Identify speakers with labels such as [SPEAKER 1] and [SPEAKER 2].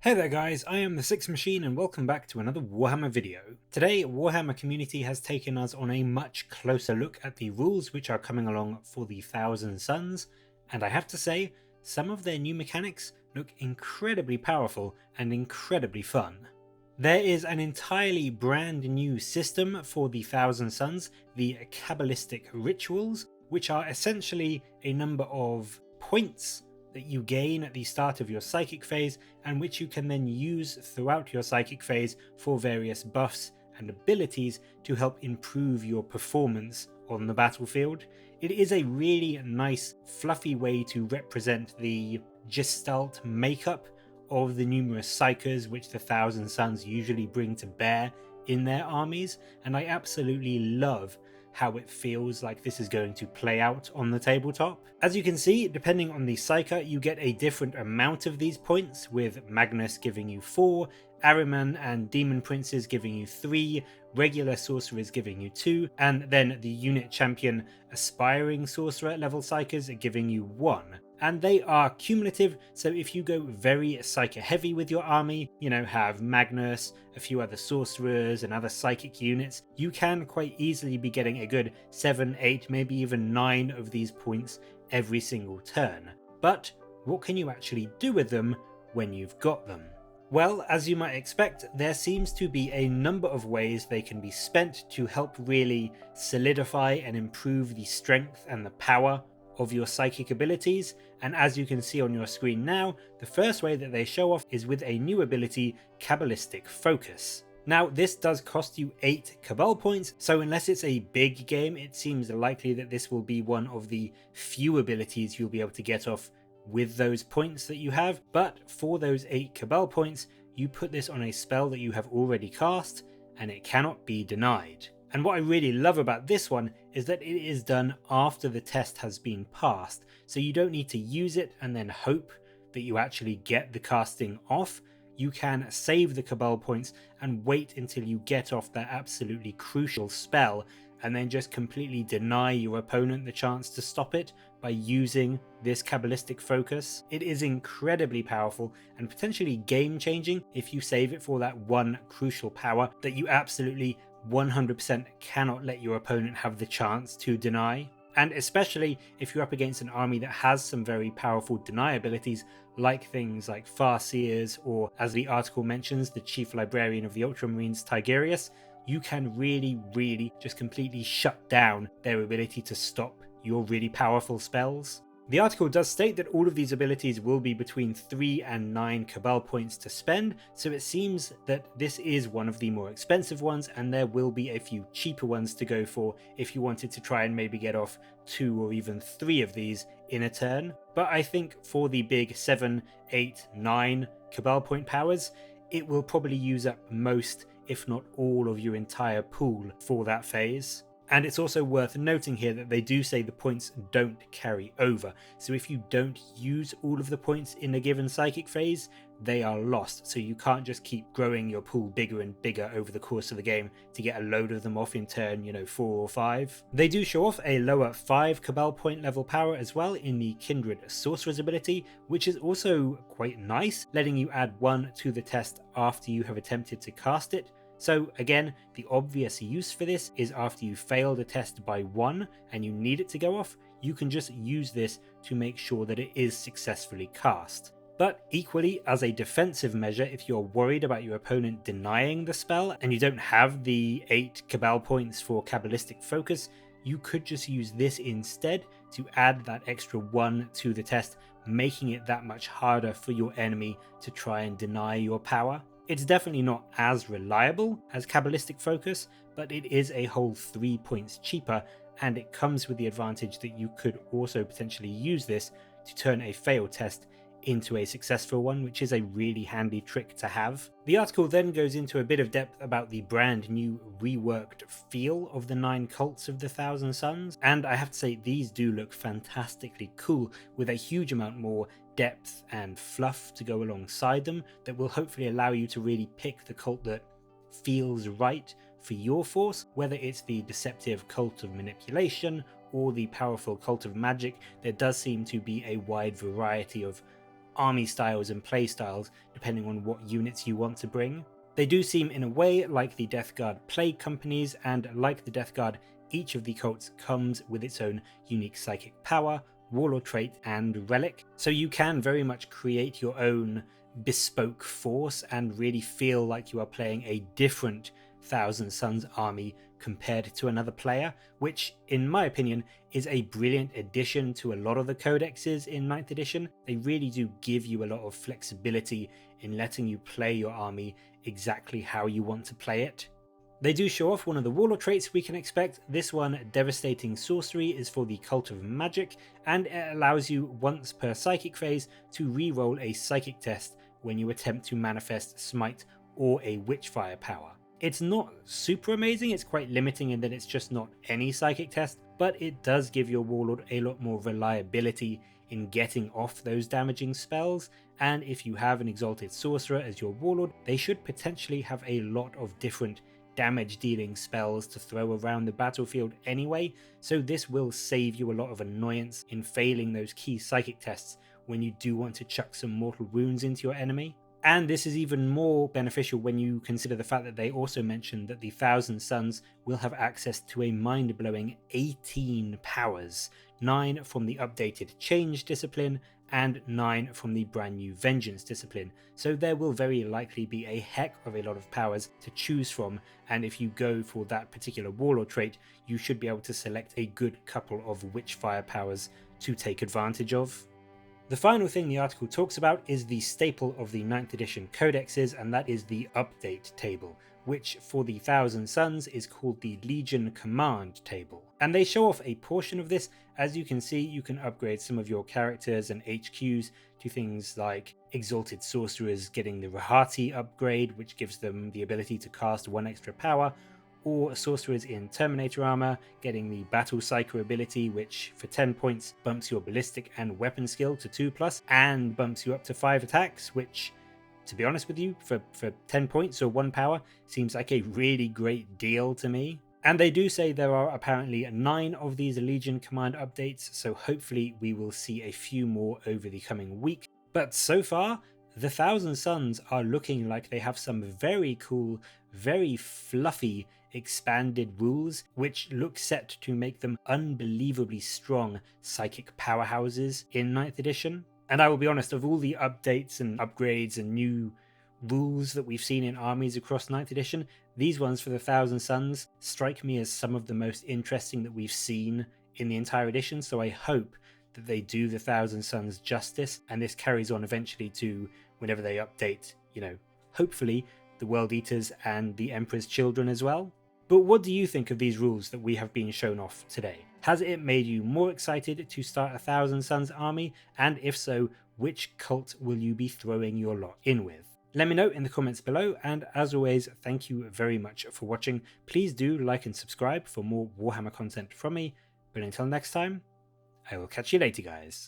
[SPEAKER 1] Hey there guys, I am the Six Machine and welcome back to another Warhammer video. Today, Warhammer community has taken us on a much closer look at the rules which are coming along for the Thousand Suns, and I have to say, some of their new mechanics look incredibly powerful and incredibly fun. There is an entirely brand new system for the Thousand Suns, the Cabbalistic Rituals, which are essentially a number of points that you gain at the start of your psychic phase and which you can then use throughout your psychic phase for various buffs and abilities to help improve your performance on the battlefield. It is a really nice fluffy way to represent the gestalt makeup of the numerous psychers which the Thousand Suns usually bring to bear in their armies, and I absolutely love how it feels like this is going to play out on the tabletop. As you can see, depending on the Psyker, you get a different amount of these points, with Magnus giving you 4, Ahriman and Demon Princes giving you 3, regular Sorcerers giving you 2, and then the Unit Champion Aspiring Sorcerer level Psykers giving you 1. And they are cumulative, so if you go very Psyker heavy with your army, have Magnus, a few other sorcerers and other psychic units, you can quite easily be getting a good 7, 8, maybe even 9 of these points every single turn. But what can you actually do with them when you've got them? Well, as you might expect, there seems to be a number of ways they can be spent to help really solidify and improve the strength and the power of your psychic abilities, and as you can see on your screen now, the first way that they show off is with a new ability, Cabbalistic Focus. Now this does cost you 8 Cabal points, so unless it's a big game, it seems likely that this will be one of the few abilities you'll be able to get off with those points that you have, but for those 8 Cabal points, you put this on a spell that you have already cast, and it cannot be denied. And what I really love about this one is that it is done after the test has been passed, so you don't need to use it and then hope that you actually get the casting off. You can save the Cabal points and wait until you get off that absolutely crucial spell, and then just completely deny your opponent the chance to stop it by using this Cabbalistic Focus. It is incredibly powerful and potentially game-changing if you save it for that one crucial power that you absolutely 100% cannot let your opponent have the chance to deny. And especially if you're up against an army that has some very powerful deny abilities, like things like Farseers, or as the article mentions, the Chief Librarian of the Ultramarines Tigerius, you can really just completely shut down their ability to stop your really powerful spells. The article does state that all of these abilities will be between 3 and 9 Cabal points to spend, so it seems that this is one of the more expensive ones, and there will be a few cheaper ones to go for if you wanted to try and maybe get off 2 or even 3 of these in a turn. But I think for the big 7, 8, 9 Cabal point powers, it will probably use up most, if not all, of your entire pool for that phase. And it's also worth noting here that they do say the points don't carry over, so if you don't use all of the points in a given psychic phase, they are lost, so you can't just keep growing your pool bigger and bigger over the course of the game to get a load of them off in turn 4 or 5. They do show off a lower 5 Cabal point level power as well in the Kindred Sorcerer's ability, which is also quite nice, letting you add 1 to the test after you have attempted to cast it. So again, the obvious use for this is after you failed a test by 1 and you need it to go off, you can just use this to make sure that it is successfully cast. But equally, as a defensive measure, if you're worried about your opponent denying the spell and you don't have the 8 Cabal points for Cabbalistic Focus, you could just use this instead to add that extra 1 to the test, making it that much harder for your enemy to try and deny your power. It's definitely not as reliable as Cabbalistic Focus, but it is a whole 3 points cheaper, and it comes with the advantage that you could also potentially use this to turn a failed test into a successful one, which is a really handy trick to have. The article then goes into a bit of depth about the brand new reworked feel of the 9 cults of the Thousand Suns, and I have to say these do look fantastically cool, with a huge amount more depth and fluff to go alongside them that will hopefully allow you to really pick the cult that feels right for your force, whether it's the deceptive cult of manipulation or the powerful cult of magic. There does seem to be a wide variety of army styles and play styles depending on what units you want to bring. They do seem in a way like the Death Guard plague companies, and like the Death Guard, each of the cults comes with its own unique psychic power, warlord trait and relic, so you can very much create your own bespoke force and really feel like you are playing a different Thousand Sons army compared to another player, which in my opinion is a brilliant addition to a lot of the codexes in 9th edition. They really do give you a lot of flexibility in letting you play your army exactly how you want to play it. They do show off one of the warlord traits we can expect. This one, Devastating Sorcery, is for the Cult of Magic, and it allows you once per psychic phase to re-roll a psychic test when you attempt to manifest Smite or a Witchfire power. It's not super amazing, it's quite limiting in that it's just not any psychic test, but it does give your warlord a lot more reliability in getting off those damaging spells, and if you have an Exalted Sorcerer as your warlord, they should potentially have a lot of different damage dealing spells to throw around the battlefield anyway, so this will save you a lot of annoyance in failing those key psychic tests when you do want to chuck some mortal wounds into your enemy. And this is even more beneficial when you consider the fact that they also mentioned that the Thousand Sons will have access to a mind-blowing 18 powers, 9 from the updated Change discipline and 9 from the brand new Vengeance discipline, so there will very likely be a heck of a lot of powers to choose from, and if you go for that particular warlord trait, you should be able to select a good couple of Witchfire powers to take advantage of. The final thing the article talks about is the staple of the 9th edition codexes, and that is the update table, which for the Thousand Sons is called the Legion Command table. And they show off a portion of this. As you can see, you can upgrade some of your characters and HQs to things like Exalted Sorcerers getting the Rahati upgrade, which gives them the ability to cast 1 extra power, or sorcerers in Terminator armor getting the Battle Psycho ability, which for 10 points bumps your ballistic and weapon skill to 2+, and bumps you up to 5 attacks, which, to be honest with you, for 10 points or 1 power, seems like a really great deal to me. And they do say there are apparently 9 of these Legion Command updates, so hopefully we will see a few more over the coming week. But so far, the Thousand Sons are looking like they have some very cool, very fluffy expanded rules, which look set to make them unbelievably strong psychic powerhouses in 9th edition. And I will be honest, of all the updates and upgrades and new rules that we've seen in armies across 9th edition, these ones for the Thousand Sons strike me as some of the most interesting that we've seen in the entire edition, so I hope that they do the Thousand Sons justice, and this carries on eventually to whenever they update, hopefully the World Eaters and the Emperor's Children as well. But what do you think of these rules that we have been shown off today? Has it made you more excited to start a Thousand Sons army? And if so, which cult will you be throwing your lot in with? Let me know in the comments below, and as always, thank you very much for watching. Please do like and subscribe for more Warhammer content from me, but until next time, I will catch you later, guys.